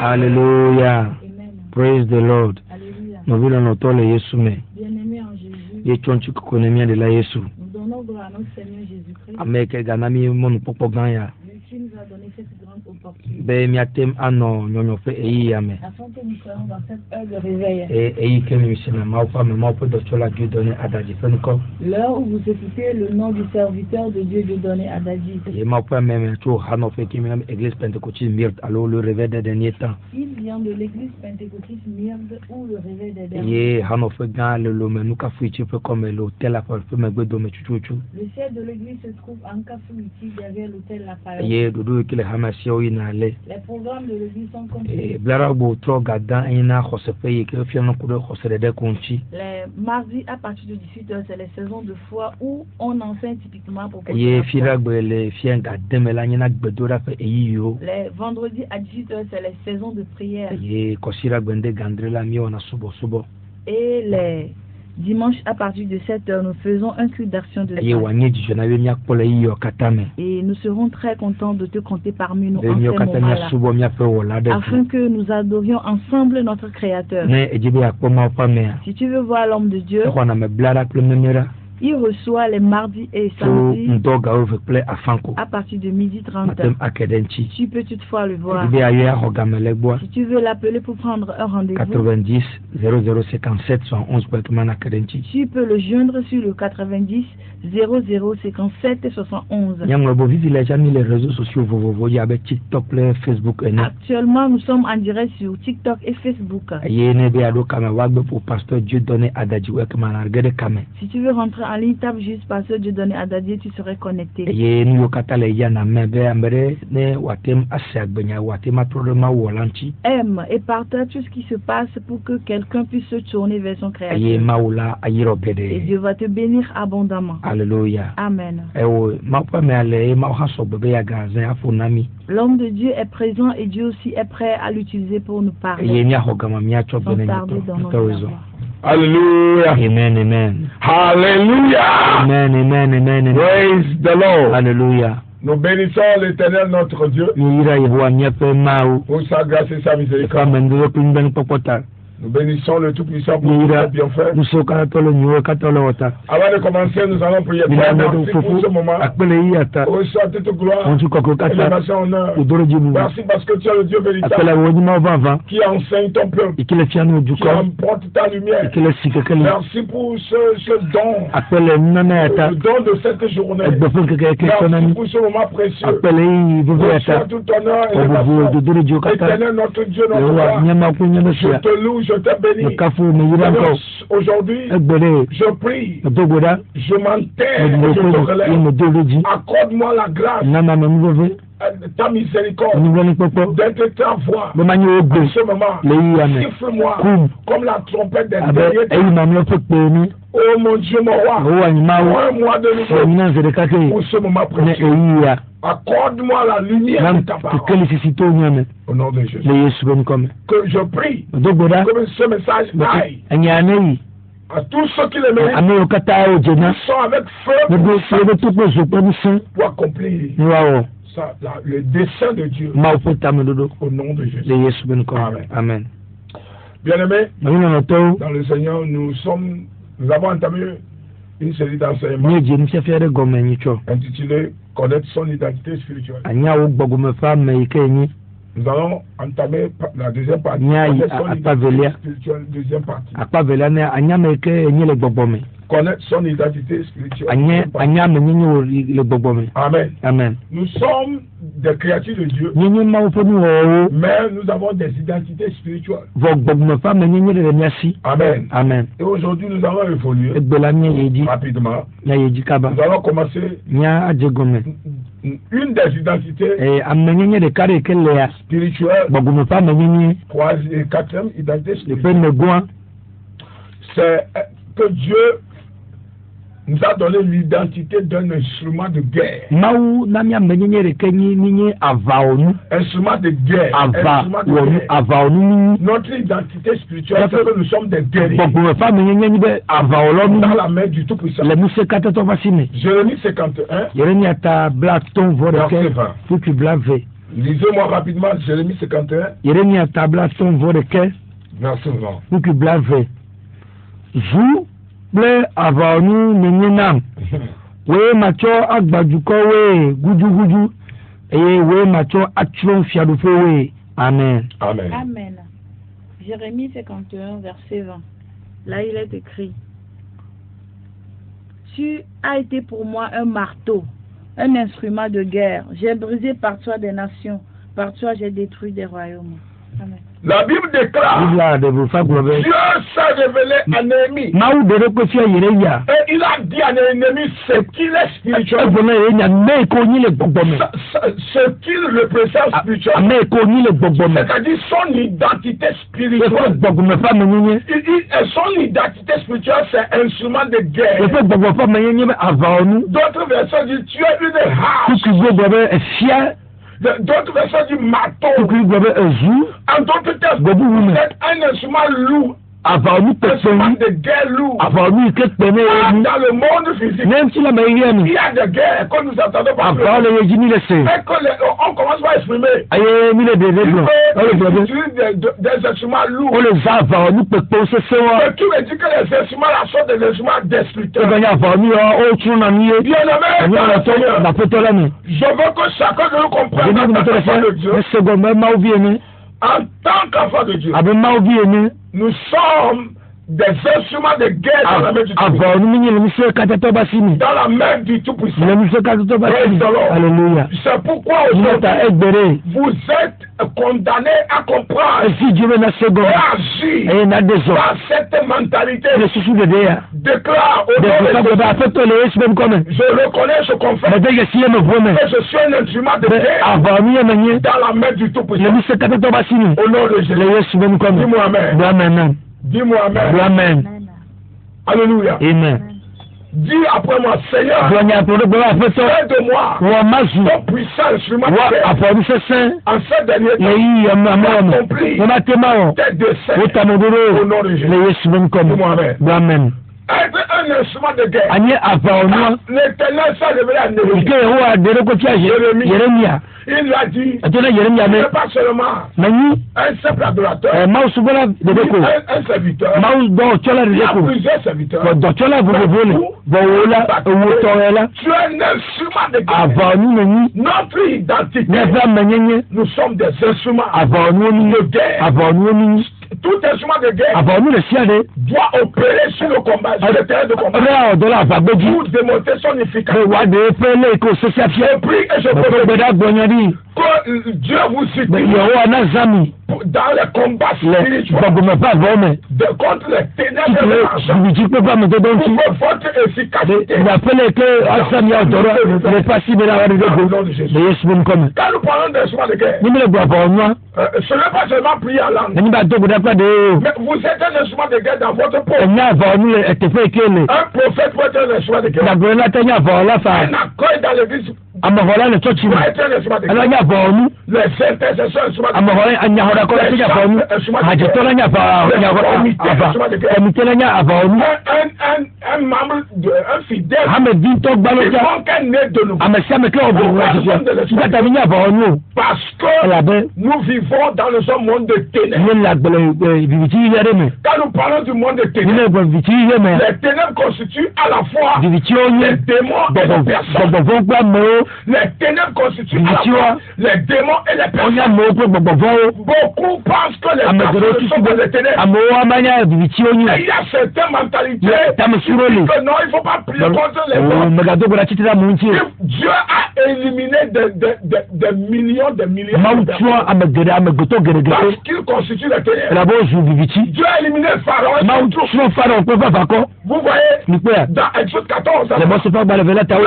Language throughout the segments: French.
Alléluia. Praise the Lord. Nous voulons notre Jésus mais. Bien-aimé en Jésus. Yetu kukonemia de la Yesu. Nous donnons gloire à notre Seigneur Jésus-Christ. Ameke ganami mon popo ganya. Qui nous a donné cette grande opportunité. Be miatem ano nyonyo fe eyi ame. Afin que nous soyons dans cette heure de réveil. Eyi kemi misina maupa me maupa de chola Dieu donné Adadi fenko. L'heure où vous écoutez le nom du serviteur de Dieu donné Adadi. Et maupa même tout hano fe kimi na église pentecôtiste Myrte alors le réveil des derniers temps. Il vient de l'église pentecôtiste Myrte ou le réveil des derniers temps. Ye hano fe gan le menuka fuichi fe comme l'hôtel la fe me gbedo me chuchu. Le siège de l'église se trouve en Kafouiti derrière l'hôtel La Palais. Eye dodo kile hamasio inale. Les programmes de l'église sont continus. Blara bo tro gadan ina khosepe yeke fiano kudo khosede konchi. Les mardis à partir de 18h, c'est les saisons de foi où on enseigne typiquement pour Eye fira gbele fien gademela nyina gbedora fe eyiyo. Les vendredis à 18h, c'est les saisons de prière. Eye kosira gbende gandrela mi ona subo. Et les dimanches à partir de 7h, nous faisons un culte d'action de Eye grâce. wanye jona we mia kpole yiyo katame. Et nous serons très contents de te compter parmi nous en Le mio ces katame moments-là, subo mia fe wola de. afin que nous adorions ensemble notre Créateur. Ne ejibe akpoma pamea. Si tu veux voir l'homme de Dieu, Ko na me blara plememera. il reçoit les mardis et So samedis ndoga over play afanko. à partir de 12h30. Matem akedenchi. Tu peux toutefois le voir. Ejibe ayo ya hogamelebwa. Si tu veux l'appeler pour prendre un rendez-vous, 90 0057 71 pour que mana kedenchi. tu peux le joindre sur le 90 0057 71. Nyanglo bo vivi les amis les réseaux sociaux vovovo ya be TikTok le Facebook ene. Actuellement, nous sommes en direct sur TikTok et Facebook. Yene be ado kame wagbe pour pasteur Dieu donné Adaji we kama regede kame. Si tu veux rentrer en ligne, tape juste Pasteur Dieu donné à Dadier, tu serais connecté. Yene yo katale ya na mebe amere ne watem asagbenya watem atrolema wolanchi. Aime et partage tout ce qui se passe pour que quelqu'un puisse se tourner vers son Ye Créateur. maula ayiro Et bede. Dieu va te bénir abondamment. Alléluia. Amen. Ewo ma pa me ale ma ha so bebe ya gazin afunami. L'homme de Dieu est présent et Dieu aussi est prêt à l'utiliser pour nous parler. Yene hogama mia Sans chobene tarder dans nyoto. notre Raison. voix. Hallelujah. Amen. Hallelujah. Amen. Praise the Lord. Alléluia. Nous bénissons l'Éternel notre Dieu Yira Yehowa miape mau. pour sa grâce et sa Ka miséricorde. mendoro pinben popota. Nous bénissons le Tout-Puissant pour tout Yira ce bien fait. muso kana tolo nyo katolo wata. Avant de commencer, nous allons prier. Mina Père, medo merci pour fufu ce moment. akpele yata. Reçois toute gloire, Ontu koko kata. élévation, honneur. Udoro jibu. Merci parce que tu es le Dieu Akpele véritable wodi ma vava. qui enseigne ton peuple, Ikile fianu qui juko. emporte ta lumière. Ikile sikekele. Merci pour ce don, Akpele nana yata. le don de cette journée. Egbefu keke Merci konami. pour ce moment précieux. Akpele yi bubu Reçois yata. tout honneur et Obubu élévation. dodoro jibu kata. Éternel, notre Dieu, notre Yehowa roi, nyama ku nyama je sia. te loue, je te bénis. Mekafu me yira Seigneur, ko. aujourd'hui, Egbere. je prie, Otogoda. je m'enterre et je Medimo te ko relève. me doloji. Accorde-moi la grâce, Nama me mvove. ta miséricorde, Nivani popo. d'être ta voix. Bemanyi En ogbe. ce moment, Leyi ame. siffle-moi Kum. comme la trompette des Abe derniers temps. eyi mamlo pekpe ni. Oh mon Dieu, mon roi, Owa nyimawo. rends-moi de nouveau Omina zere kake. pour ce moment Ne précieux. eyi ya. Accorde-moi la lumière Nam de ta parole. tukeli sisi to nyame. Au nom de Jésus. Le Yesu ben kome. Que je prie, Otogoda. que ce message aille Anyane yi. à tous ceux qui le méritent. Ame okata o jena. Ils sont avec feu Nebo sebe tukpo zokpo ni sen. pour accomplir Niwawo. ça, le dessein de Dieu. Ma opota me dodo. Au nom de Jésus. Le Yesu ben kome. Amen. Amen. Bien-aimés, Mamina no to. dans le Seigneur, nous avons entamé une série d'enseignements Ni je ni se fere gome nyi cho. intitulée Connaître son identité spirituelle. Anya wo gbogome fa me ike nyi. Nous allons entamer la deuxième partie. Nya yi Connaître son apavelia. identité spirituelle, deuxième partie. Akpa vela ne anya me ike nyi le gbogome. Connaître son identité spirituelle. Anya deuxième partie. anya me nyi wo le gbogome. Amen. Amen. Nous sommes des créatures de Dieu, Nyi ma wo fonu wo. mais nous avons des identités spirituelles. Vo gbogome fa me nyi le miasi. Amen. Amen. Et aujourd'hui, nous allons évoluer Egbela nya yeji. rapidement. Nya yeji kaba. Nous allons commencer Nya ajegome. une des identités Amenyenye de kare kele ya. spirituelles. Gbogome fa me nyi Troisième et quatrième identité le spirituelle, pe me gwa. c'est que Dieu nous a donné l'identité d'un instrument de guerre. Mawu na mi amenyenye de kenyi nyi avaonu. Instrument de guerre. Ava Instrument de wonu guerre. avaonu nyi. Notre identité spirituelle, c'est que nous sommes des guerriers Gbogome fa me nyi be avaolo dans nyi. la main du Tout-Puissant. Le muse kata to fasine. Jérémie 51, Yereni ata bla ton vo de verset ke. 20. Tout tu blave. Lisez-moi rapidement Jérémie 51, Yereni ata bla ton vo de ke. verset 20. Tout tu blave. Jou ble avaonu menyenam. We macho agbajuko we guju. Eye we macho atron fiadofo we. Amen. Amen. Amen. Jérémie 51, verset 20. Là, il est écrit: Tu as été pour moi un marteau, un instrument de guerre. J'ai brisé par toi des nations, par toi j'ai détruit des royaumes. La Bible déclare Dieu s'est révélé à Néhémie. Et il a dit à Néhémie ce qu'il est spirituel. Ce qu'il représente spirituellement. C'est-à-dire son identité spirituelle. Son identité spirituelle, c'est un instrument de guerre. D'autres versions disent tu es une hache. D'autres versions du marteau. En d'autres termes, c'est un instrument lourd. Instrument de guerre lourd. Dans le monde physique, il y a des guerres que nous entendons parler. Et on commence à exprimer. Il utilise des instruments lourds. Mais qui me dit que les instruments là sont des instruments destructeurs? Bien aimé, je veux que chacun de nous comprenne en tant qu'enfant de Dieu. En tant qu'enfant de Dieu, nous sommes des instruments de guerre dans la main du Tout-Puissant. Dans la main du Tout-Puissant. C'est pourquoi aujourd'hui, vous êtes condamnés à comprendre et agir dans cette mentalité. Déclare au nom de Jésus, je reconnais ce qu'on fait et je suis un instrument de guerre dans la main du Tout-Puissant. Au nom de Jésus. Dis-moi Amen. Dis-moi Amen. Alléluia. Amen. Dis après moi, Seigneur, fais de moi ton puissant instrument de guerre. En ce dernier temps, accomplis tes desseins. Au nom de Jésus. Dis-moi Amen. Être un instrument de guerre. L'Éternel s'est révélé à Jérémie. Il a dit, il n'est pas seulement un simple adorateur, un serviteur, il y a plusieurs serviteurs. Tu es un instrument de guerre. Notre identité, nous sommes des instruments de guerre. Tout instrument de guerre doit opérer sur le combat, sur le terrain de combat, pour démontrer son efficacité. Je prie et je prie que Dieu vous utilise dans les combats spirituels contre les ténèbres de l'argent, pour que votre efficacité. Quand nous parlons d'instruments de guerre, ce n'est pas seulement prier en langue, mais vous êtes un instrument de guerre dans votre peau. Un prophète peut être un instrument de guerre. Un accueil dans l'église. Les intercesseurs instruments de un membre, un fidèle, il manque un nez de nous. Parce que nous vivons dans le monde de ténèbres. Quand nous parlons du monde de ténèbres, les ténèbres constituent à la fois les démons et les personnes. Les ténèbres constituent à la fois les démons et les personnes. Beaucoup pensent que les personnes sont dans les ténèbres. Et il y a certaines mentalités que non, il ne faut pas prier contre les hommes. Dieu a éliminé des millions de milliards de personnes parce qu'il constitue les ténèbres. Dieu a éliminé Pharaon. Vous voyez, dans Exode 14, Dieu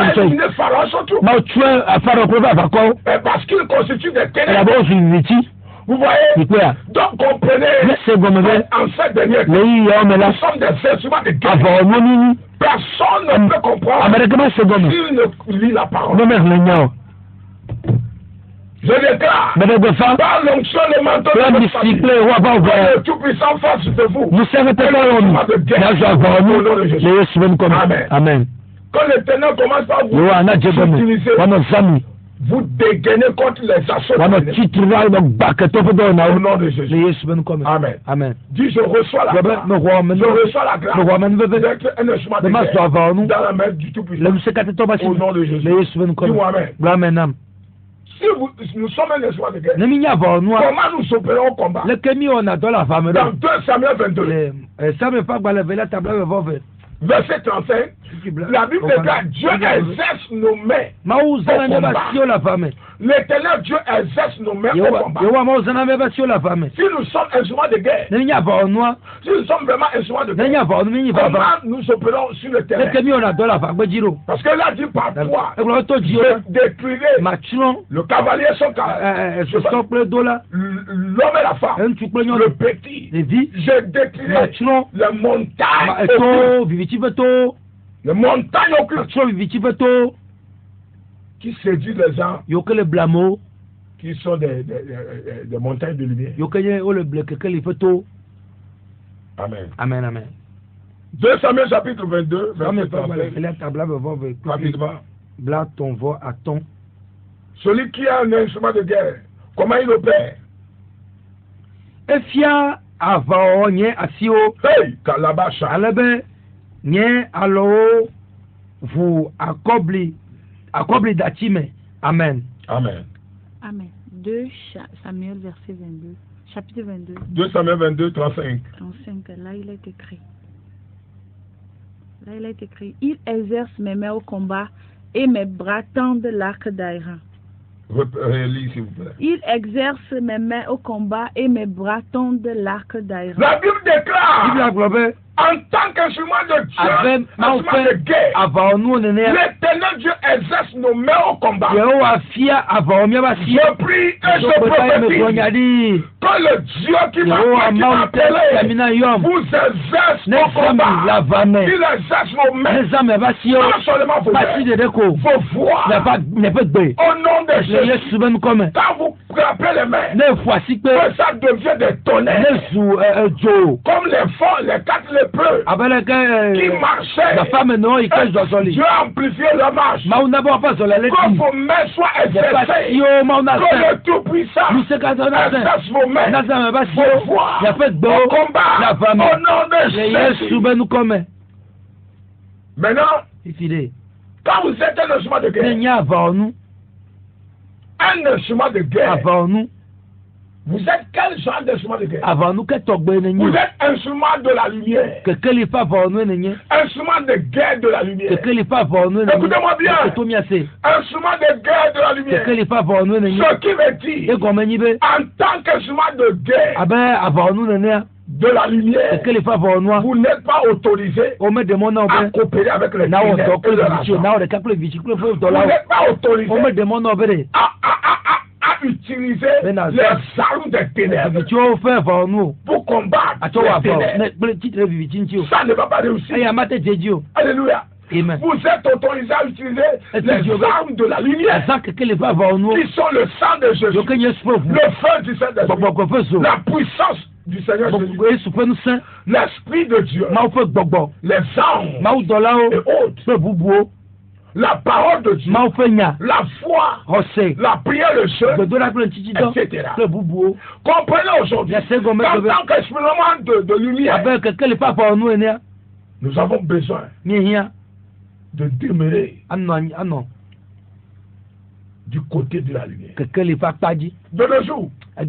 a éliminé Pharaon surtout. Parce qu'il constitue des ténèbres. Vous voyez, donc comprenez, en cette dernière temps, nous sommes des instruments de guerre. Personne ne peut comprendre s'il ne lit la parole. Je déclare, par l'onction le manteau de le Tout-Puissant face de vous. Amen. Quand l'Éternel commence par vous utiliser, vous dégainez contre les assauts. Au nom de Jésus. Amen. Dis, je reçois la grâce. Je reçois la grâce d'être un instrument de guerre dans la main du Tout-Puissant. Au nom de Jésus. Dis-moi Amen. Si nous sommes un instrument de guerre, comment nous opérons au combat? Dans 2 Samuel 22, verset 35, La Bible dit Dieu exerce nos mains au combat. L'éternel Dieu exerce nos mains au combat. Si nous sommes instruments de guerre, si nous sommes vraiment instruments de guerre, comment nous opérons sur le terrain? Parce que là, dit parfois, je détruirai le cavalier l'homme et la femme, le petit, je détruirai les montagnes occultes qui séduisent les gens, qui sont des montagnes de lumière. Amen. Amen, amen. 2 Samuel chapitre 22, verset 35. Rapidement. Celui qui a un instrument de guerre, comment il opère? Efia avao nye asio. Hey, Kalabasha. Alebe nye alo vous accompli d'atime. Amen. Amen. Amen. 2 Samuel verset 22. Chapitre 22. 2 Samuel 22, 35. 35, là il est écrit. Là il est écrit. Il exerce mes mains au combat et mes bras tendent l'arc d'Aïran. Relis, s'il vous plaît. Il exerce mes mains au combat et mes bras tendent l'arc d'Aïran. La Bible déclare. En tant qu'instrument de Dieu, instrument de guerre, l'éternel Dieu exerce nos mains au combat. Je prie et je prophétise que le Dieu qui m'a appelé vous exerce au combat. Il exerce nos mains, non seulement vos mains, vos voix, au nom de Jésus. Quand vous frappez les mains, que ça devient des tonnerres, comme les fonds, les quatre lépreux qui marchaient, Dieu a amplifié leur marche. Que vos mains soient exercées, que le Tout-Puissant exerce vos mains, vos voix, au combat, au nom de Jésus. Maintenant, quand vous êtes un instrument de guerre, un instrument de guerre, vous êtes quel genre d'instrument de guerre? Vous êtes instrument de la lumière. Instrument de guerre de la lumière. Écoutez-moi bien. Instrument de guerre de la lumière. Ce qui veut dire, en tant qu'instrument de guerre de la lumière, vous n'êtes pas autorisé à coopérer avec les ténèbres et de l'argent. Vous n'êtes pas autorisé à utiliser les armes des ténèbres pour combattre les ténèbres. Ça ne va pas réussir. Alléluia. Amen. Vous êtes autorisé à utiliser les armes de la lumière qui sont le sang de Jésus, le feu du Saint-Esprit, la puissance du Seigneur Jésus, l'Esprit de Dieu, les anges et autres, la parole de Dieu, la foi, la prière, le jeûne, etc. Comprenez aujourd'hui, en tant qu'expériment de lumière, nous avons besoin de demeurer du côté de la lumière. De nos jours, il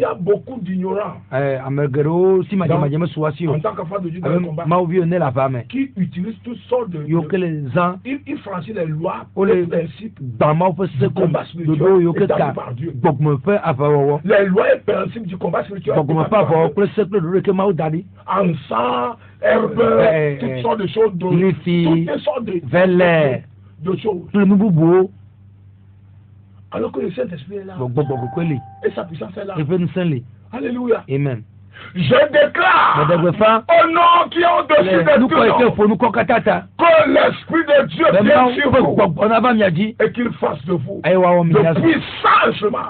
y a beaucoup d'ignorants en tant qu'enfants de Dieu dans le combat qui utilisent toutes sortes de... Ils franchissent les lois, les principes du combat spirituel établis par Dieu. Les lois et principes du combat spirituel en sang, herbe, toutes sortes de choses, toutes sortes de choses. Alors que le Saint-Esprit est là. Et sa puissance est là. Alléluia. Amen. Je déclare au nom qui est au-dessus de tout nom que l'Esprit de Dieu vienne sur vous et qu'il fasse de vous de puissants instruments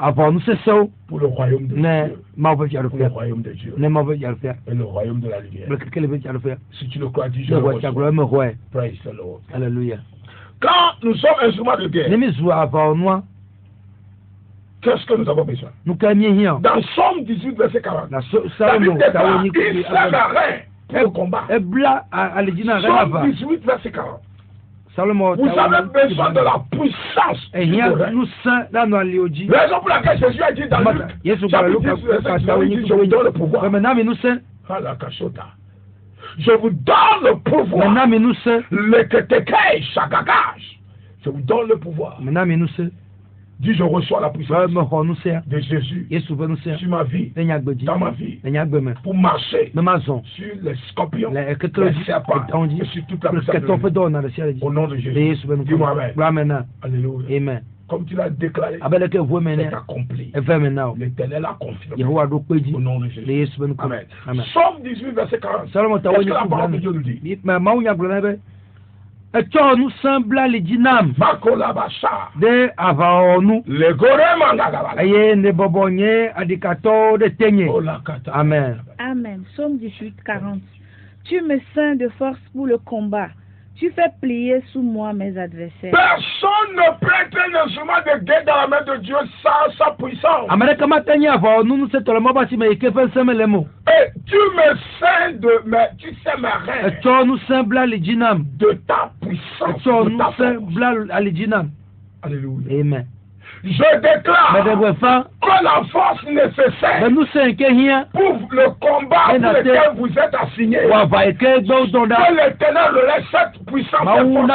pour le royaume de Dieu. Pour le royaume de Dieu. Et le royaume de la lumière. Si tu le crois, dis je le reçois. Praise the Lord. Alléluia. Quand nous sommes instruments de guerre, qu'est-ce que nous avons besoin? Dans Somme 18, verset 40, la Bible déclare qu'il sert à rien pour le combat. Somme 18, verset 40. Vous avez besoin de la puissance du Coran. Raison pour laquelle Jésus a dit dans Luc, chapitre 10, verset 40, il dit, je vous donne le pouvoir. Je vous donne le pouvoir. Le ketekei shagagage. Je vous donne le pouvoir. Dis, je reçois la puissance de Jésus sur ma vie, dans ma vie, pour marcher sur les scorpions, les serpents, et sur toute la puissance de Dieu. Au nom de Jésus. Dis-moi Amen. Alléluia. Amen. Comme tu l'as déclaré, c'est accompli. L'Éternel a confirmé. Au nom de Jésus. Amen. Somme 18, verset 40. Qu'est-ce que la parole de Dieu nous dit? Nous semble les dynam de avant nous le gorema aye ne bobonye adikato de tenye. Amen. Amen. Somme 18, 40. Tu me ceins de force pour le combat. Tu fais plier sous moi mes adversaires. Personne ne prête un instrument de guerre dans la main de Dieu sans sa puissance. Amane kama tanya avant nous c'est le mot basi mais que fait semer les mots. Et tu me ceins de tu sais mes reins. Et nous semble les dynam de ta puissance. Et nous semble les dynam. Alléluia. Amen. Je déclare que la force nécessaire pour le combat pour lequel vous êtes assigné, que l'Éternel laisse cette puissance au nom de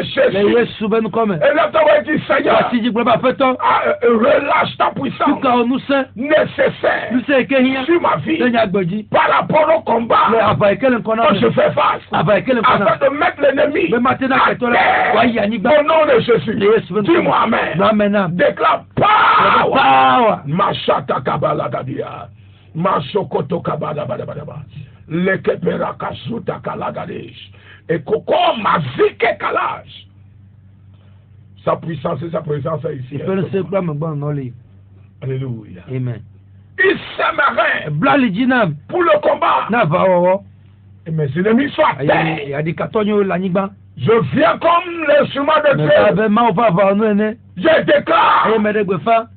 Jésus. Et là, tu vas dire, Seigneur, relâche ta puissance nécessaire sur ma vie par rapport au combat que je fais face, afin de mettre l'ennemi à terre au nom de Jésus. Dis-moi Amen. Déclare power. Mashata kabala gadia. Mashokoto kabala badabadaba. Lekepera kasuta kalagadesh. Et koko mazike kalage. Sa puissance et sa présence est ici. Alléluia. Amen. Il s'aimerait pour le combat. Et mes ennemis sont à terre. Je viens comme l'instrument de Dieu. Je déclare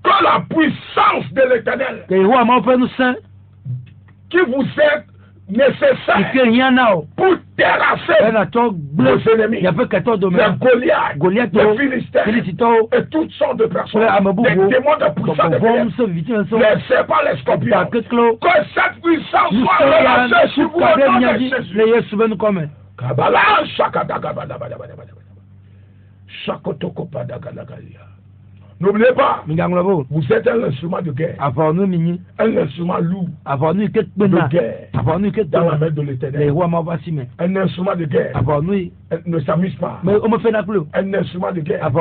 que la puissance de l'Éternel qui vous est nécessaire pour terrasser vos ennemis, les Goliath, les Philistins et toutes sortes de personnes, des démons de puissance de les serpents, les scorpions, que cette puissance soit relâchée sur vous au nom de Jésus. Kabala n'oubliez pas, vous êtes un instrument de guerre, un instrument lourd de guerre dans la main de l'Éternel. Un instrument de guerre ne s'amuse pas. Un instrument de guerre,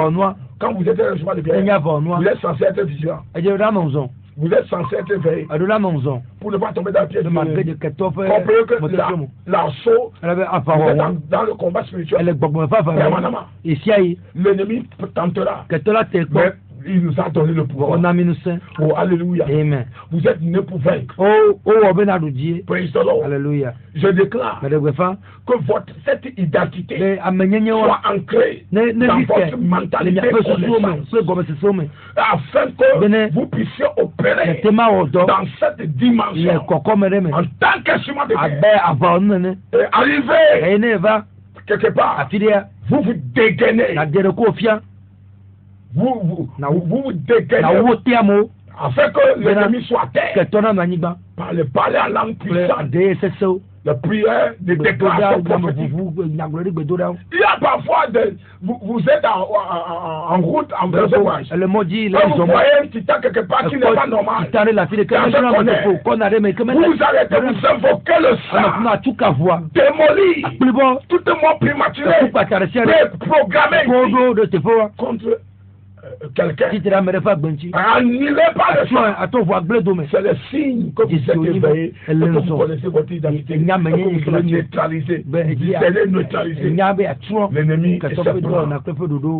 quand vous êtes un instrument de guerre, vous êtes censé être vigilant. Vous êtes censé être veillé pour ne pas tomber dans le piège. Comprenez que l'assaut dans le combat spirituel, l'ennemi tentera. Mais il nous a donné le pouvoir. Oh, alléluia. Amen. Vous êtes né pour vaincre. Praise the Lord. Alléluia. Je déclare que cette identité soit ancrée dans votre mentalité afin que vous puissiez opérer dans cette dimension en tant qu'instrument de guerre. Et arriver quelque part, vous vous dégainez. Vous dégainez afin que l'ennemi soit à terre par le parler en langue puissante, la prière de déclaration prophétique. Il y a parfois vous êtes en route en voyage. Vous voyez un titan quelque part qui n'est pas normal. Vous arrêtez, vous invoquez le sang, démolir tout mort prématuré, programmé contre quelqu'un. Annulez pas le sang. C'est le signe que vous êtes éveillé, que vous connaissez votre identité, que vous l'avez neutralisé. Vous allez neutraliser l'ennemi et ses plans.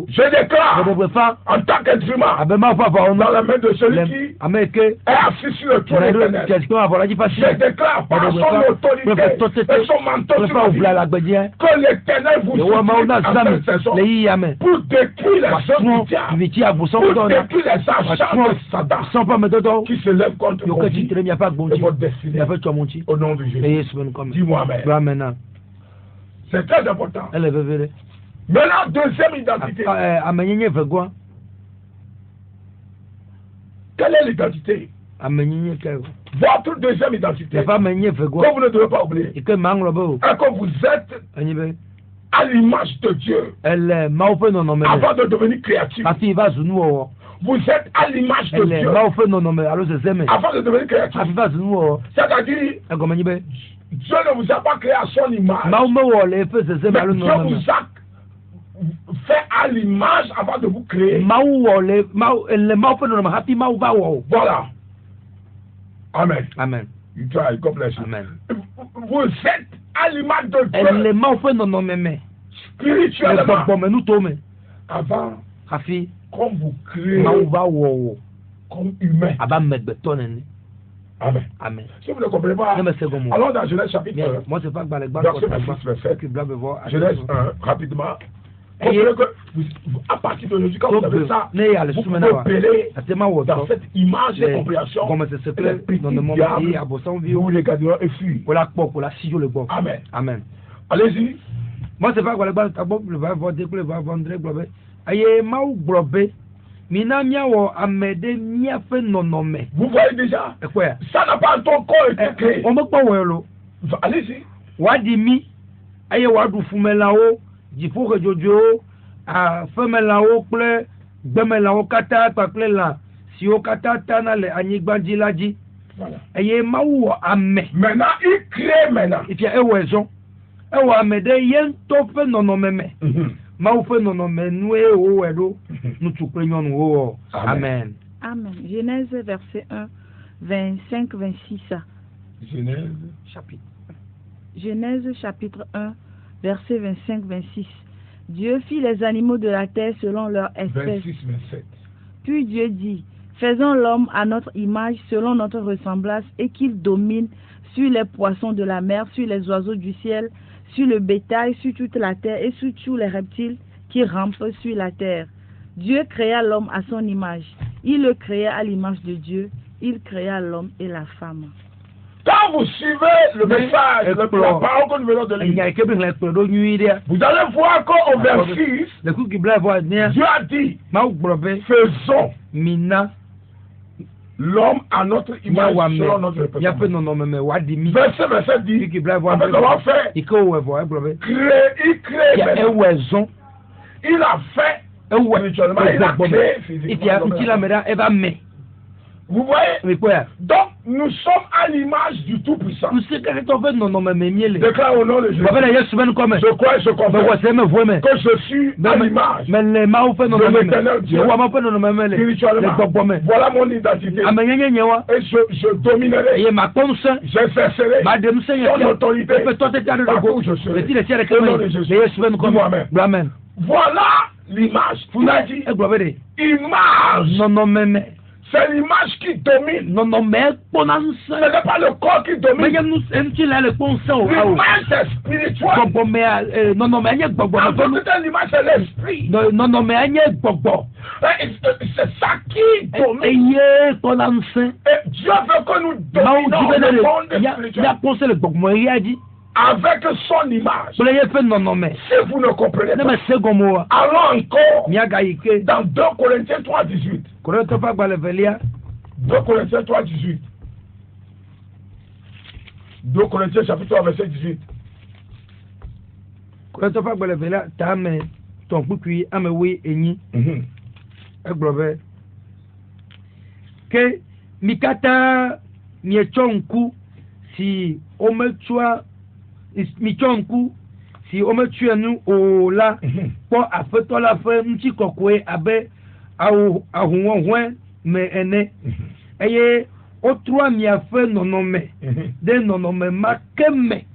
Je déclare en tant qu'instrument dans la main de celui qui est assis sur le trône éternel. Je déclare par son autorité et son manteau sur la vie que l'Éternel vous soutient en cette saison pour détruire les œuvres du diable, pour détruire les agents de Satan qui se lèvent contre vos vies et votre destinée. Au nom de Jésus. Dis-moi Amen. C'est très important. Maintenant, deuxième identité. Quelle est l'identité Votre deuxième identité, que vous ne devez pas oublier, est que vous êtes à l'image de Dieu avant de devenir créatif. Vous êtes à l'image de Dieu avant de devenir créatif. C'est-à-dire, Dieu ne vous a pas créé à son image. Mais Dieu vous a fait à l'image avant de vous créer. Voilà. Amen. Amen. You try, God bless you. Amen. Vous êtes à l'image de Dieu. Spirituellement. Avant, comme vous créez comme humain. Amen. Amen. Si vous ne comprenez pas, allons dans Genèse chapitre 1. Genèse 1, rapidement. Comprenez que à partir d'aujourd'hui, quand vous avez ça, vous pouvez opérer dans cette image de compréhension. Vous regarderez et fuir. Amen. Amen. Allez-y. Moi, c'est pas quoi vous voyez déjà, ça n'a pas encore été créé. Allez-y. Wadimi, aye wadu fumelao, jipo jojo, femelao ple, bemelao kata pakle la, si o kata tana le anigbanji laji. Aye maou ame. Maintenant, il crée maintenant. Et puis, ewezo, ewa ame de yen to fe nonomeme. Maou fe nonome noue o edo, nous tukrenyon o. Amen. Amen. Genèse verset 1, 25, 26. Genèse chapitre 1, verset 25, 26. Dieu fit les animaux de la terre selon leur espèce. 26, 27. Puis Dieu dit, faisons l'homme à notre image, selon notre ressemblance, et qu'il domine sur les poissons de la mer, sur les oiseaux du ciel, sur le bétail, sur toute la terre, et sur tous les reptiles qui rampent sur la terre. Dieu créa l'homme à son image. Il le créa à l'image de Dieu. Il créa l'homme et la femme. Quand vous suivez le message, la parole que nous venons de lire, vous allez voir qu'au verset 6, Dieu a dit, faisons l'homme à notre image selon notre représentation. Verset dit, comment faire? Il crée, il a fait spirituellement, il a créé physiquement. Vous voyez? Donc, nous sommes à l'image du Tout-Puissant. Déclare au nom de Jésus. Je crois et je confesse que je suis à l'image de l'Éternel Dieu. Spirituellement, voilà mon identité. Et je dominerai. J'exercerai son autorité partout où je serai. Au nom de Jésus. Dis-moi Amen. Voilà l'image. Vous avez dit image. C'est l'image qui domine. Ce n'est pas le corps qui domine. L'image est spirituelle. En fait, l'image c'est l'esprit. C'est ça qui domine. Et Dieu veut que nous dominions le monde spirituel avec son image. Si vous ne comprenez pas, allons encore dans 2 Corinthiens 3, 18. 2 Corinthiens 3, 18. 2 Corinthiens chapitre 3, verset 18. Que mikata miechonku si ometua michonku si ometuenu o la po afeto la fe nti kokwe abe ahunwonwen me ene eye otrua mi afe nonome de nonome makeme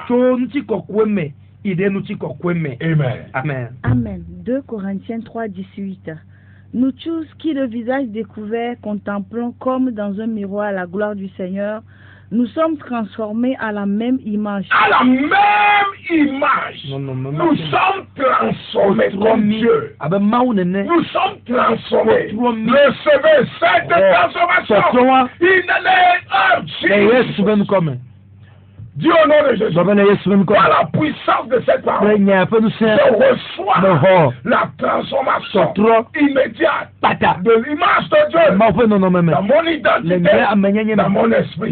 to nti kokwe me ide nti kokwe me. Amen. Amen. Amen. 2 Corinthiens 3, 18. Nous tous qui le visage découvert contemplons comme dans un miroir la gloire du Seigneur, nous sommes transformés à la même image. À la même image. Nous sommes transformés comme Dieu. Nous sommes transformés. Recevez cette transformation. Il est Dis au nom de Jésus. Par la puissance de cette parole, je reçois la transformation immédiate de l'image de Dieu dans mon identité, dans mon esprit.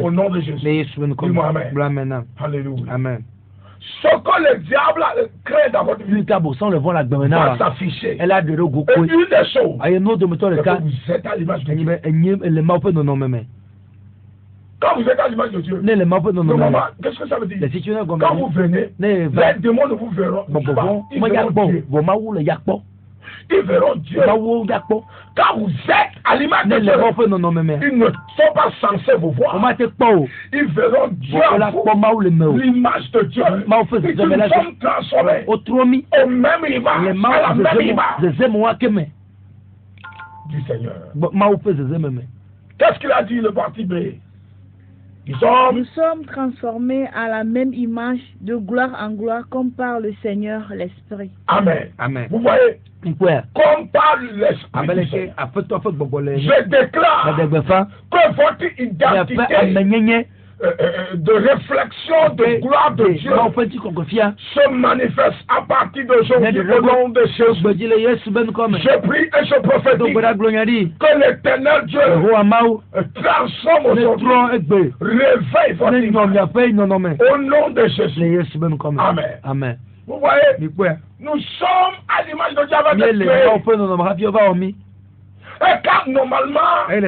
Au nom de Jésus. Dis-moi Amen. Alléluia. Amen. Ce que le diable crée dans votre vie va s'afficher. Et une des choses, c'est que vous êtes à l'image de Dieu. Quand vous êtes à l'image de Dieu, qu'est-ce que ça veut dire? Quand vous venez, les démons ne vous verront pas. Ils verront Dieu. Quand vous êtes à l'image de Dieu, ils ne sont pas censés vous voir. Ils verront Dieu en vous, l'image de Dieu. Et que nous sommes transformés au même image, à la même image du Seigneur. Qu'est-ce qu'il a dit le parti B? Nous sommes transformés à la même image de gloire en gloire comme par le Seigneur l'Esprit. Amen. Amen. Vous voyez, comme par l'Esprit. Je déclare que votre identité de réflexion de gloire de Dieu se manifeste à partir d'aujourd'hui au nom de Jésus. Je prie et je prophétise que l'éternel Dieu transforme aujourd'hui, réveille votre au nom de Jésus. Amen. Vous voyez, nous sommes à l'image de Dieu avec les et quand normalement, quand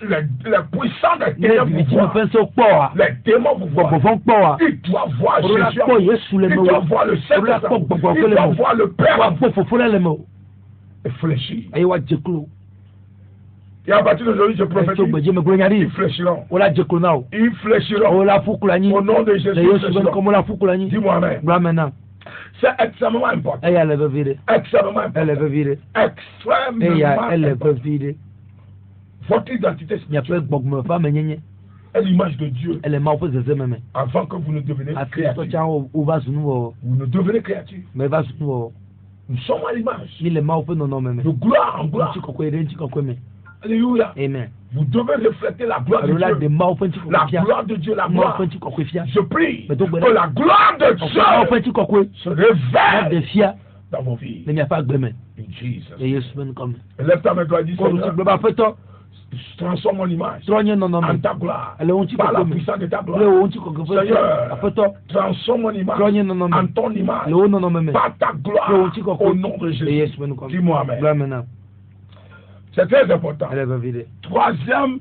les puissants des ténèbres vous voient, les démons vous voient, ils doivent voir Jésus, ils doivent voir le Saint-Esprit, ils doivent voir le Père et fléchir. Et à partir d'aujourd'hui, je prophétise, ils fléchiront. Ils fléchiront. Au nom de Jésus, dis-moi Amen. C'est extrêmement important. Extrêmement important. Votre identité spirituelle est l'image de Dieu. Avant que vous ne deveniez créature. Vous ne devenez créature. Nous sommes à l'image. De gloire en gloire. Alléluia. Amen. Vous devez refléter la gloire de Dieu. La gloire de Dieu, la gloire. Je prie que la gloire de Dieu se révèle dans vos vies. Jesus. Lève ta main et dis Seigneur, transforme mon image en ta gloire. Par la puissance de ta gloire. Seigneur, transforme mon image en ton image. Par ta gloire. Au nom de Jésus. Dis-moi Amen. C'est très important. Troisième,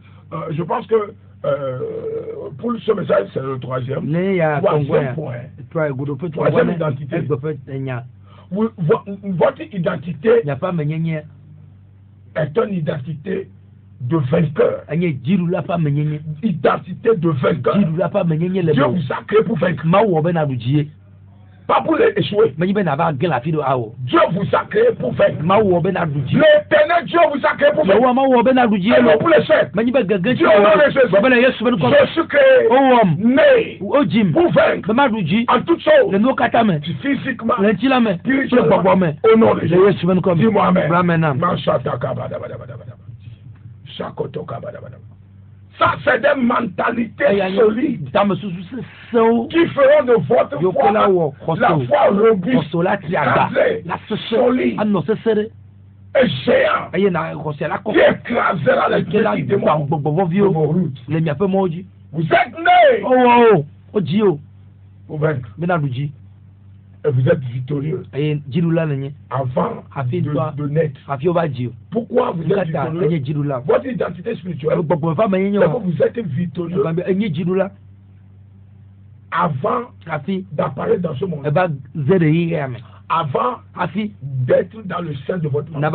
je pense que pour ce message, c'est le troisième. Troisième point. Troisième identité. Votre identité est une identité de vainqueur. Identité de vainqueur. Dieu vous a créé pour vaincre. Pas pour les échouer. Dieu vous a créé pour vaincre. L'éternel Dieu vous a créé pour vaincre. Et non pour l'échec. Dieu donne les Jésus. Je suis créé, né, pour vaincre en toutes choses. Physiquement, spirituellement, au nom de Jésus. Dis-moi Amen. Ça, c'est des mentalités solides qui feront de votre foi la foi robuste, solide et géant qui écrasera les petits démons de vos routes. Vous êtes nés pour vaincre. Et vous êtes victorieux avant de naître. Pourquoi vous êtes victorieux? Votre identité spirituelle, c'est que vous êtes victorieux avant d'apparaître dans ce monde. Avant d'être dans le sein de votre maman.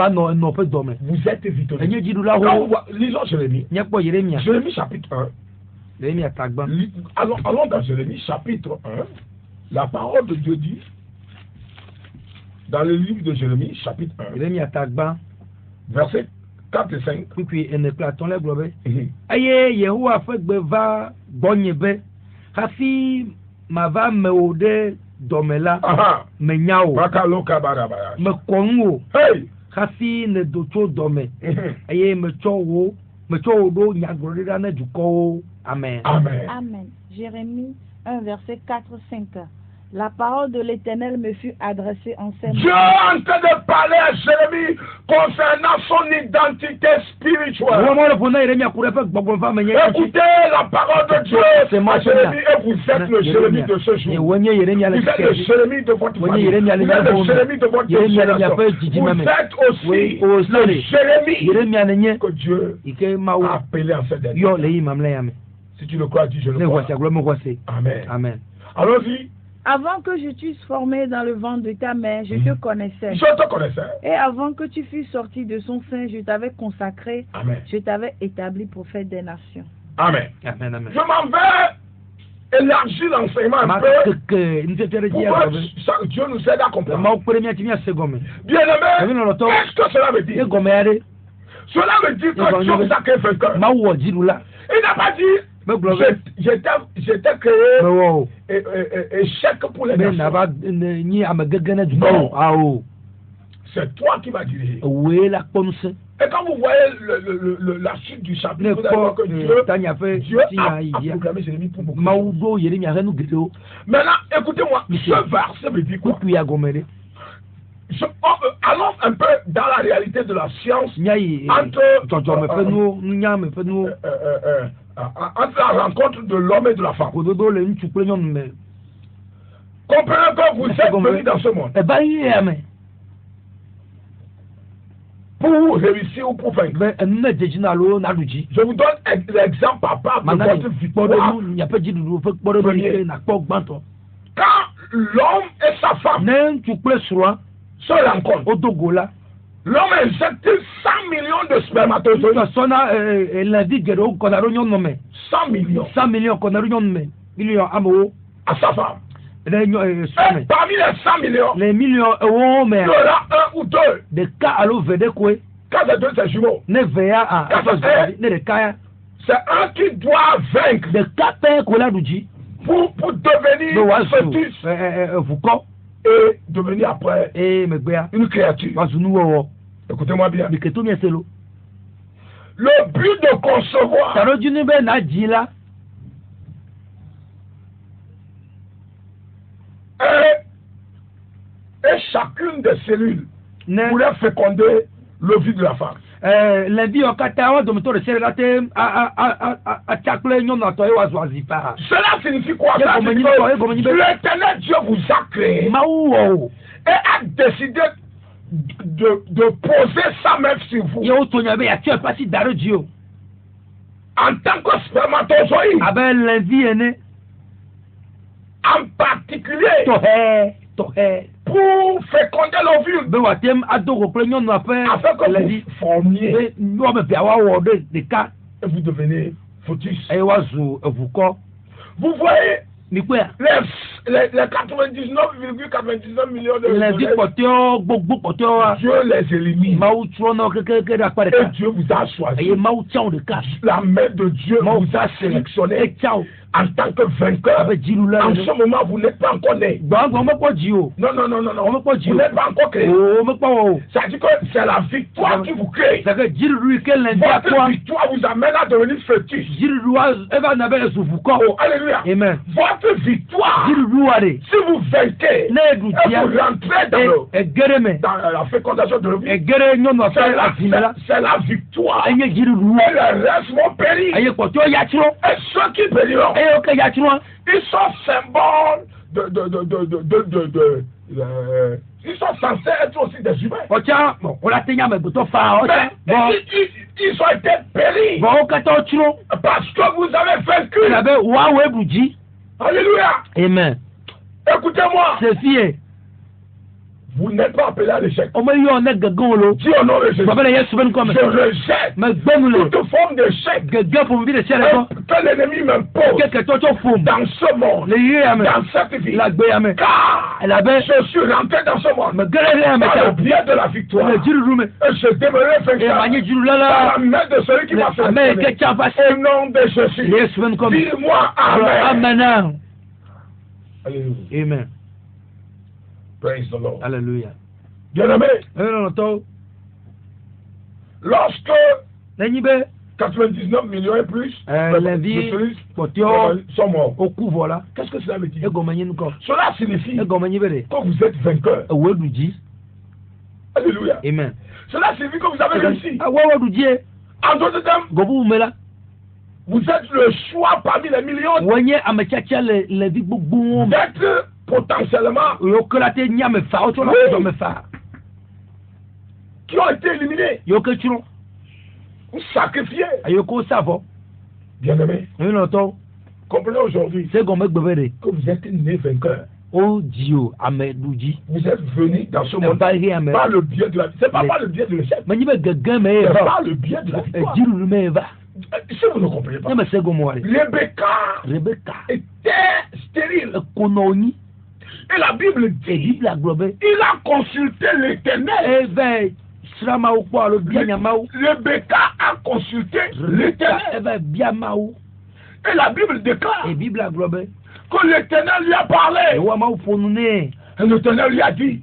Vous êtes victorieux. Lisons Jérémie. Jérémie chapitre 1. Allons dans Jérémie chapitre 1. La parole de Dieu dit, dans le livre de Jérémie, chapitre 1, verset 4 et 5. Amen. Jérémie 1, verset 4-5. La parole de l'Éternel me fut adressée en ces mots. Dieu est en train de parler à Jérémie concernant son identité spirituelle. Écoutez la parole de Dieu à Jérémie et vous êtes le Jérémie de ce jour. Vous êtes le Jérémie de votre famille. Vous êtes le Jérémie de votre génération. Vous êtes aussi le Jérémie que Dieu a appelé en ce dernier. Si tu le crois, dis je le crois. Amen. Amen. Allons-y. Avant que je t'eusse formé dans le ventre de ta mère, je te connaissais. Je te connaissais. Et avant que tu fusses sorti de son sein, je t'avais consacré. Amen. Je t'avais établi prophète des nations. Amen. Amen. Amen. Je m'en vais élargir l'enseignement un peu. Dieu nous aide à comprendre. Bien-aimé, qu'est-ce que cela veut dire? Cela veut dire que Dieu vous a créé vainqueur. Il n'a pas dit j'étais créé échec pour les nations. Non. C'est toi qui vas diriger. Et quand vous voyez la suite du chapitre, vous allez voir que Dieu a programmé Jérémie pour beaucoup. Maintenant, écoutez-moi, ce verset veut dire quoi? Allons un peu dans la réalité de la science entre la rencontre de l'homme et de la femme. Comprenez que vous êtes venus dans ce monde pour réussir ou pour vaincre. Je vous donne l'exemple papa de votre victoire. Quand l'homme et sa femme se rencontrent, l'homme injecte 100 millions de spermatozoïdes. 100 millions. 100 millions à sa femme. Et parmi les 100 millions, il y aura un ou deux. Quand c'est deux, c'est jumeaux. C'est un qui doit vaincre pour devenir fœtus et devenir après une créature. Écoutez-moi bien. Le but de concevoir et chacune des cellules pourrait féconder le vie de la femme. Cela signifie quoi? Ça signifie que l'Éternel Dieu vous a créé et a décidé de poser sa main sur vous en tant que spermatozoïde, en particulier pour féconder l'ovule, afin que vous formiez et vous devenez fœtus. Vous voyez les 99,99 millions de Dieu les élimine. Et Dieu vous a choisi. La main de Dieu vous a sélectionné en tant que vainqueur. En ce moment, vous n'êtes pas encore né. Non. Vous n'êtes pas encore créé. Ça dit que c'est la victoire qui vous crée. Votre victoire vous amène à devenir fœtus. Oh, alléluia. Amen. Votre victoire, si vous vainquez, et vous rentrez dans la fécondation de l'homme, c'est la victoire. Et le reste vont périr. Et ceux qui périront, ils sont symboles ils sont censés être aussi des humains. Mais ils ont été péris parce que vous avez vaincu. Alléluia. Amen. Écoutez-moi. Vous n'êtes pas appelé à l'échec. Dis au nom de Jésus. Je rejette toute forme d'échec que l'ennemi m'impose dans ce monde, dans cette vie. Car je suis rentré dans ce monde par le biais de la victoire. Et je demeurerai vainqueur par la main de celui qui m'a fait. Au nom de Jésus. Dis-moi Amen. Alléluia. Amen. Praise the Lord. Alléluia. Bien-aimé, lorsque 99 millions et plus sont morts. Qu'est-ce que cela veut dire? Cela signifie que vous êtes vainqueur. Alléluia. Amen. Cela signifie que vous avez réussi. En d'autres termes, vous êtes le choix parmi les millions d'être potentiellement qui ont été éliminés ou sacrifiés. Bien-aimé, comprenez aujourd'hui que vous êtes né vainqueur. Vous êtes venu dans ce monde par le biais de la vie. Ce n'est pas par le biais de l'échec. C'est par le biais de la victoire. Si vous ne comprenez pas, Rebecca était stérile. Et la Bible dit il a consulté l'Éternel. Rebecca a consulté l'Éternel. Et la Bible déclare que l'Éternel lui a parlé. Et l'Éternel lui a dit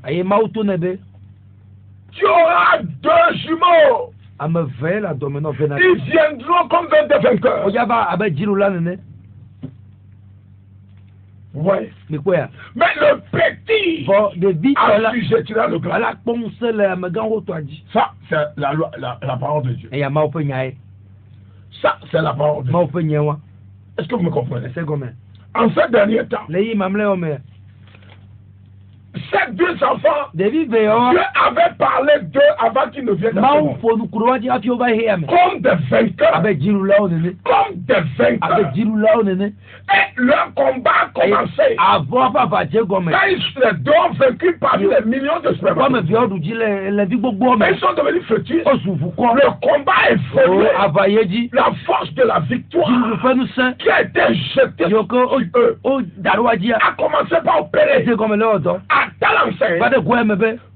tu auras 2 jumeaux. Ils viendront comme des vainqueurs. Vous voyez? Mais le petit assujettira le grand. Ça, c'est la parole de Dieu. Ça, c'est la parole de Dieu. Est-ce que vous me comprenez? En ces derniers temps, ces 2 enfants, Dieu avait parlé d'eux avant qu'ils ne viennent dans ce monde. Comme des vainqueurs. Comme des vainqueurs. Et leur combat a commencé. Quand les 2 ont vaincu parmi les millions de spermatozoïdes, ils sont devenus fœtus. Le combat est venu. La force de la victoire qui a été jetée sur eux a commencé par opérer. À tel enseigne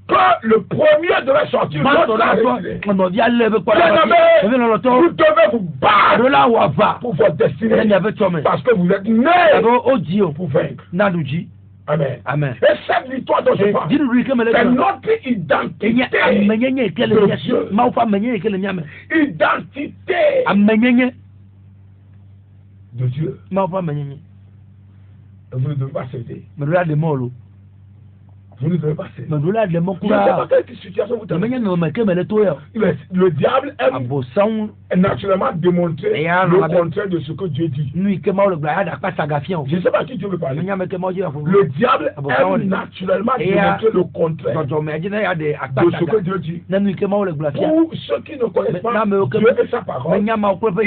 que le premier devait sortir, l'autre l'a retiré. Vous devez vous battre pour votre destinée, parce que vous êtes nés pour vaincre. Amen. Et cette victoire dont je parle, c'est notre identité de Dieu. Identité de Dieu. Vous ne devez pas céder. Vous ne devez pas céder. Je ne sais pas quelle situation vous avez. Le diable aime naturellement démontrer le contraire de ce que Dieu dit. Je ne sais pas qui Dieu veut parler. Le diable aime naturellement démontrer le contraire de ce que Dieu dit. Pour ceux qui ne connaissent pas Dieu et sa parole, ils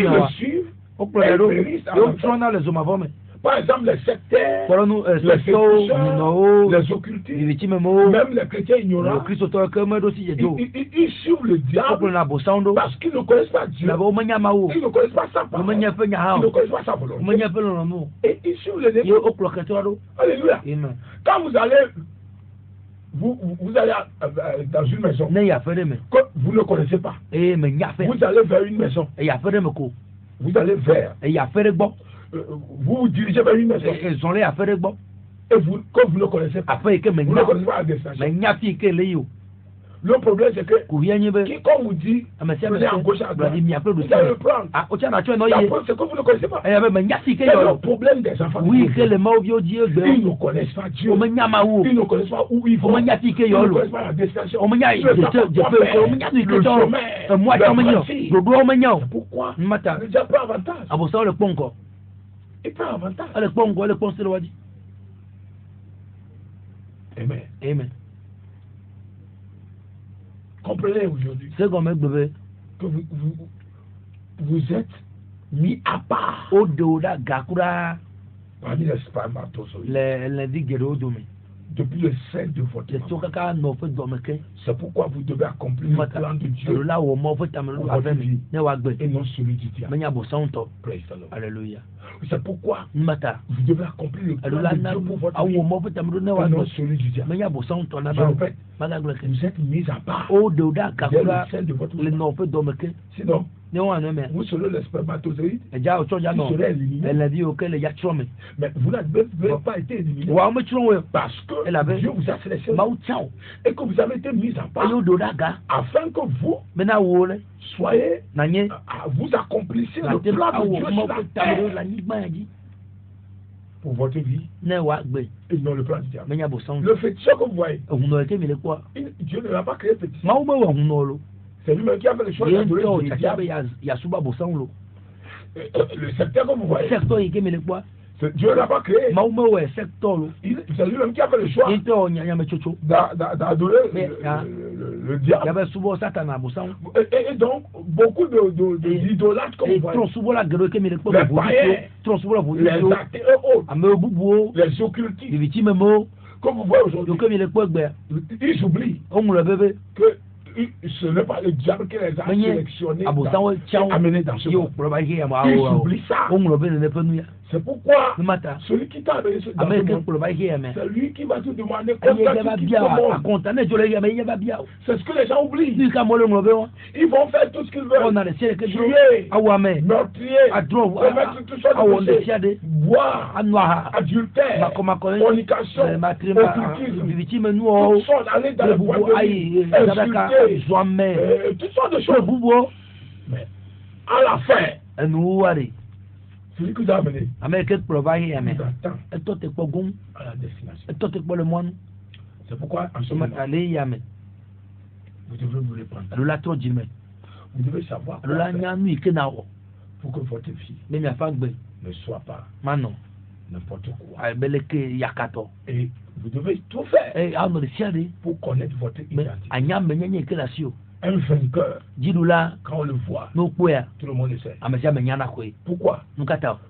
le suivent et ils périssent. Par exemple, les sectaires, les féticheurs, les occultistes, même les chrétiens ignorants, ils suivent le diable parce qu'ils ne connaissent pas Dieu, ils ne connaissent pas sa parole, ils ne connaissent pas sa volonté. Et ils suivent le démon. Alléluia. Quand vous allez dans une maison que vous ne connaissez pas, vous allez vers une maison, vous allez vers, vous vous dirigez vers une maison, et vous, comme vous ne connaissez pas, vous ne connaissez pas la destination. Le problème c'est que quiconque vous dit prenez à gauche à droite, vous allez le prendre. La preuve c'est que vous ne connaissez pas. C'est le problème des enfants. Ils ne connaissent pas Dieu. Ils ne connaissent pas où ils vont. Ils ne connaissent pas la destination. Ils ne savent pas faire le chemin. Pourquoi? Le diable prend avantage. Il prend avantage. Amen. Comprenez aujourd'hui que vous êtes mis à part parmi les spermatozoïdes depuis le sein de votre maman. C'est pourquoi vous devez accomplir le plan de Dieu pour votre vie et non celui du diable. Praise the Lord. Alléluia. C'est pourquoi vous devez accomplir le plan de Dieu pour votre vie et non celui du diable. Je répète, vous êtes mis à part dès le sein de votre maman. Sinon, vous serez les spermatozoïdes qui seraient éliminés. Mais vous n'avez pas été éliminé parce que Dieu vous a sélectionné et que vous avez été mis en part afin que vous soyez, vous accomplissez le plan de Dieu sur la terre pour votre vie et non le plan du diable. Le fétiche que vous voyez, Dieu ne l'a pas créé fétiche. C'est lui-même qui a fait le choix d'adorer le diable. Le secteur que vous voyez, Dieu ne l'a pas créé. C'est lui-même qui a fait le choix d'adorer le diable. Et donc, beaucoup d'idolâtres comme vous voyez, les païens, les athées et autres, les occultistes, comme vous voyez aujourd'hui, ils oublient que ce n'est pas le diable qui les a sélectionnés et amenés dans ce monde. Ils oublient ça. C'est pourquoi celui qui t'a amené dans ce monde, c'est lui qui va te demander comment c'est ce que les gens oublient. Ils vont faire tout ce qu'ils veulent. Tuer, meurtrier, commettre tout ça de péché, boire, adultère, fornication, occultisme, toutes sortes d'aller dans le bois de nuit, insulter, toutes sortes de choses. Mais à la fin, celui que vous avez amené vous attend à la destination. C'est pourquoi en ce moment, vous devez vous répandre. Vous devez savoir quoi faire pour que votre vie ne soit pas n'importe quoi. Et vous devez tout faire pour connaître votre identité. Un vainqueur, quand on le voit, tout le monde le sait. Pourquoi?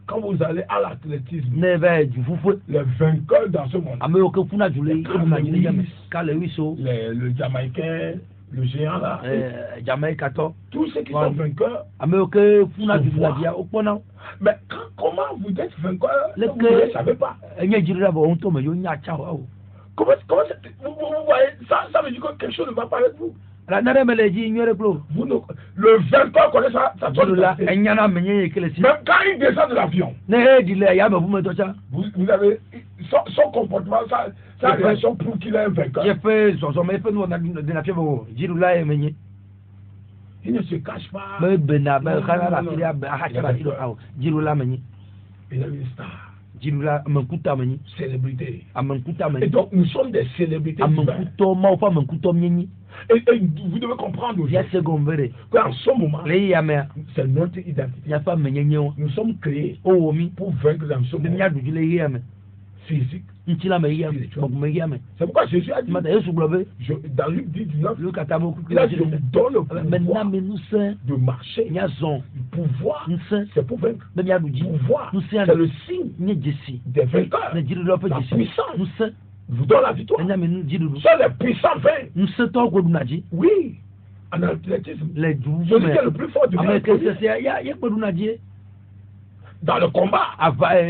Quand vous allez à l'athlétisme, les vainqueurs dans ce monde, le Jamaïcain, le géant là, tous ceux qui sont vainqueurs, mais comment vous êtes vainqueur, vous ne savez pas. Comment vous voyez ça, ça veut dire que quelque chose ne va pas avec vous. Le vainqueur connaît sa identité. Même quand il descend de l'avion, vous avez son comportement, sa réaction prouve qu'il est un vainqueur. Il ne se cache pas. Il est une star. Célébrité. Et donc nous sommes des célébrités. Et vous devez comprendre aujourd'hui qu'en ce moment, c'est notre identité. Nous sommes créés pour vaincre dans ce monde physique. C'est pourquoi Jésus a dit dans Luc 19, il a dit, je vous donne le pouvoir de marcher. Le pouvoir, c'est pour vaincre. Le pouvoir, c'est le signe des vainqueurs. La puissance vous donne la victoire. Seuls les puissants vainquent. Oui, en athlétisme, celui qui est le plus fort du monde. Dans le combat,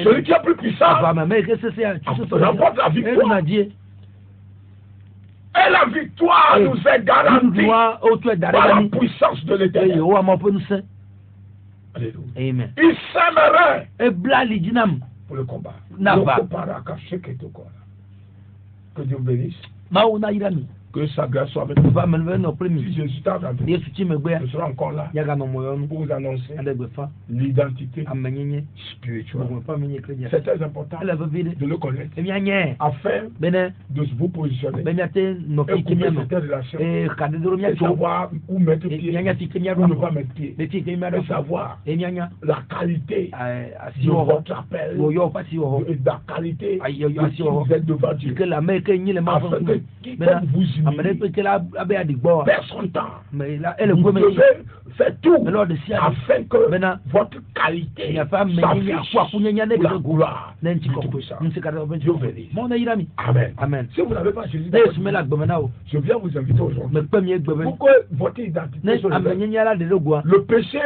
celui qui est plus puissant remporte la victoire. Et la victoire nous est garantie par la puissance de l'Éternel. Alléluia. Amen. Il s'aimerait pour le combat. Que Dieu bénisse. Que sa grâce soit avec nous. Si Jésus t'a entendu, je serai encore là pour vous annoncer l'identité spirituelle. C'est très important de le connaître afin de vous positionner et couper certaines relations et savoir où mettre pied, où ne pas mettre pied, et savoir la qualité de votre appel et la qualité de qui vous êtes devant Dieu afin que quiconque vous perd son temps. Vous devez faire tout afin que votre qualité s'affiche pour la gloire du Tout-Puissant. Dieu bénisse. Amen. Si vous n'avez pas Jésus, je viens vous inviter aujourd'hui pour que votre identité soit le péché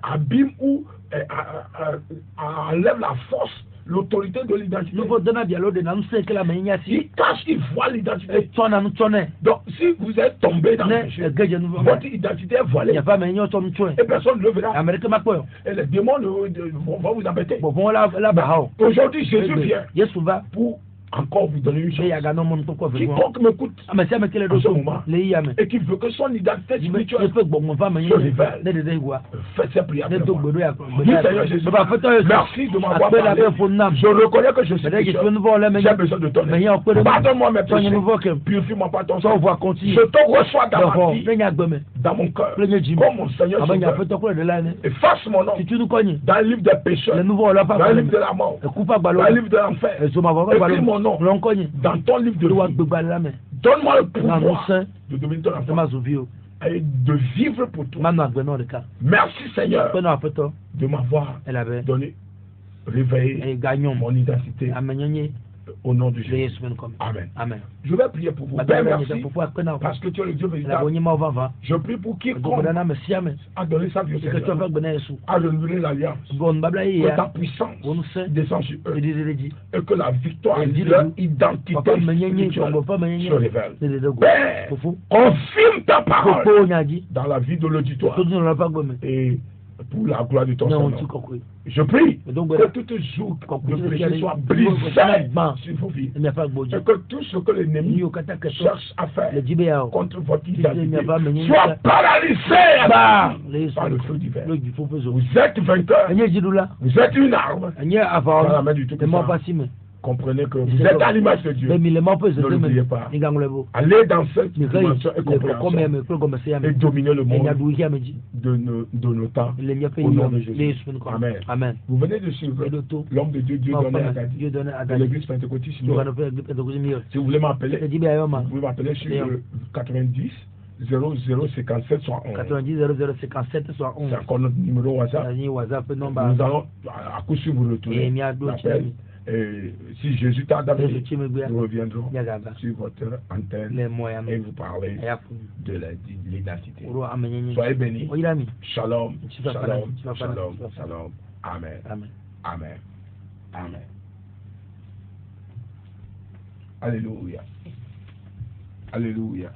abîme ou enlève la force l'autorité de l'identité. Il cache, il voit l'identité. Donc, si vous êtes tombé dans le péché, votre identité est voilée. Et personne ne le verra. Et les démons vont vous embêter. Aujourd'hui, Jésus vient pour encore vous donner une chance. Quiconque m'écoute en ce moment et qui veut que son identité spirituelle se révèle, faites ces prières. Dis Seigneur Jésus, merci de m'avoir parlé. Je reconnais que je suis pécheur. J'ai besoin de ton aide. Pardonne-moi mes péchés. Purifie-moi par ton sang. Je te reçois dans ma vie, dans mon cœur, comme mon Seigneur Jésus. Efface mon nom dans le livre des pécheurs, dans le livre de la mort, dans le livre de l'enfer. Écris mon nom dans ton livre de vie. Donne-moi le pouvoir de devenir ton enfant et de vivre pour toi. Merci Seigneur de m'avoir donné, réveillé mon identité. Au nom de Jésus. Amen. Amen. Je vais prier pour vous. Père, merci. Parce que tu es le Dieu véritable. Je prie pour quiconque a donné sa vie au Seigneur, a renouvelé l'alliance. Que ta puissance descende sur eux. Et que la victoire de leur identité spirituelle se révèle. Père, confirme ta parole dans la vie de l'auditoire. Et pour la gloire de ton nom. Je prie que tout joug de péché soit brisé sur vos vies. Et que tout ce que l'ennemi cherche à faire contre votre identité soit paralysé par le feu divin. Vous êtes vainqueur. Vous êtes une arme dans la main du Tout-Puissant. Comprenez que vous êtes à l'image de Dieu. Ne l'oubliez pas. Allez dans cette dimension et compréhension et dominer le monde de nos temps. Au nom de Jésus. Amen. Amen. Vous venez de suivre l'homme de Dieu, Dieu donné à Gadi, de l'église pentecôtiste. Si vous voulez m'appeler, vous pouvez m'appeler sur le 90 0057 soit 11. 90 0057 soit 11. C'est encore notre numéro WhatsApp. Nous allons à coup sûr vous retourner l'appel. Et si Jésus t'a donné, nous reviendrons sur votre antenne et vous parler de l'identité. Soyez bénis. Shalom, shalom, shalom, shalom. Amen. Amen. Amen. Amen. Alléluia. Alléluia.